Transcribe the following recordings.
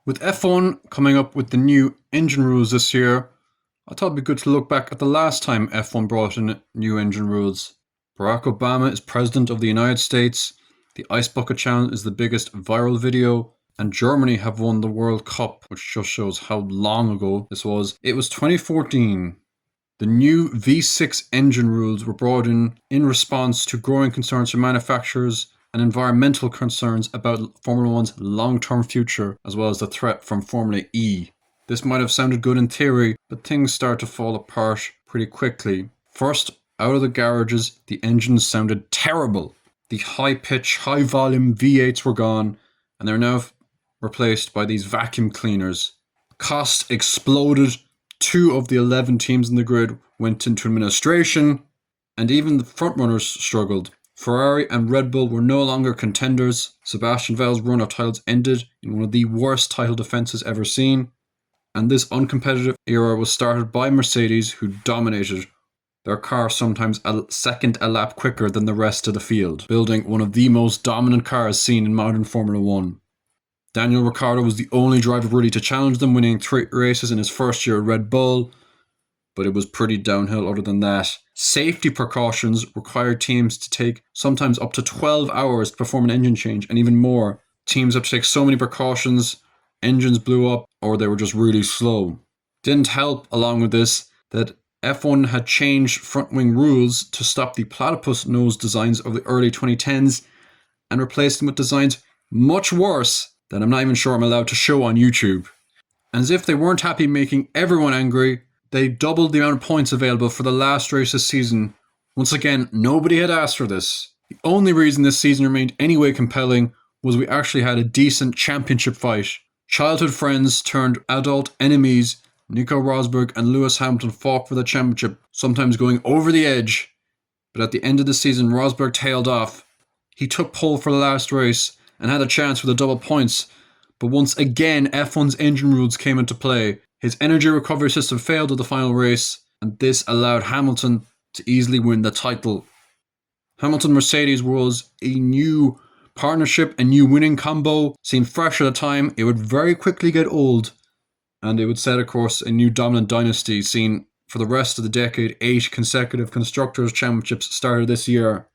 With F1 coming up with the new engine rules this year, I thought it'd be good to look back at the last time F1 brought in new engine rules. Barack Obama is President of the United States, the Ice Bucket Challenge is the biggest viral video, and Germany have won the World Cup, which just shows how long ago this was. It was 2014. The new V6 engine rules were brought in response to growing concerns from manufacturers and environmental concerns about Formula One's long-term future, as well as the threat from Formula E. This might have sounded good in theory, but things start to fall apart pretty quickly. First, out of the garages, the engines sounded terrible. The high-pitch, high-volume V8s were gone, and they're now replaced by these vacuum cleaners. Cost exploded. 2 of the 11 teams in the grid went into administration, and even the frontrunners struggled. Ferrari and Red Bull were no longer contenders. Sebastian Vettel's run of titles ended in one of the worst title defenses ever seen, and this uncompetitive era was started by Mercedes, who dominated. Their car sometimes a second a lap quicker than the rest of the field, building one of the most dominant cars seen in modern Formula One. Daniel Ricciardo was the only driver really to challenge them, winning 3 races in his first year at Red Bull, but it was pretty downhill other than that. Safety precautions required teams to take sometimes up to 12 hours to perform an engine change, and even more. Teams had to take so many precautions, engines blew up, or they were just really slow. Didn't help, along with this, that F1 had changed front wing rules to stop the platypus nose designs of the early 2010s and replaced them with designs much worse that I'm not even sure I'm allowed to show on YouTube. And as if they weren't happy making everyone angry, they doubled the amount of points available for the last race this season. Once again, nobody had asked for this. The only reason this season remained anyway compelling was we actually had a decent championship fight. Childhood friends turned adult enemies. Nico Rosberg and Lewis Hamilton fought for the championship, sometimes going over the edge. But at the end of the season, Rosberg tailed off. He took pole for the last race and had a chance for the double points. But once again, F1's engine rules came into play. His energy recovery system failed at the final race, and this allowed Hamilton to easily win the title. Hamilton-Mercedes was a new partnership, a new winning combo. Seemed fresh at the time, it would very quickly get old, and it would set, of course, a new dominant dynasty seen for the rest of the decade. 8 consecutive Constructors' Championships started this year.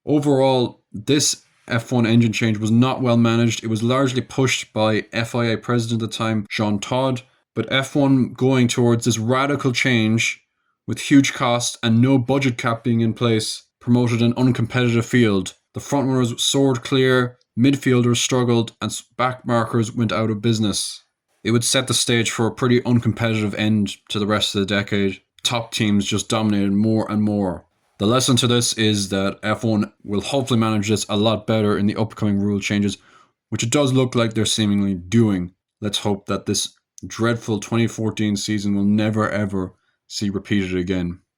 Overall, this F1 engine change was not well managed. It was largely pushed by FIA president at the time, Jean Todt, but F1 going towards this radical change with huge costs and no budget cap being in place promoted an uncompetitive field. The frontrunners soared clear, midfielders struggled, and backmarkers went out of business. It would set the stage for a pretty uncompetitive end to the rest of the decade. Top teams just dominated more and more. The lesson to this is that F1 will hopefully manage this a lot better in the upcoming rule changes, which it does look like they're seemingly doing. Let's hope that this dreadful 2014 season will never ever see repeated again.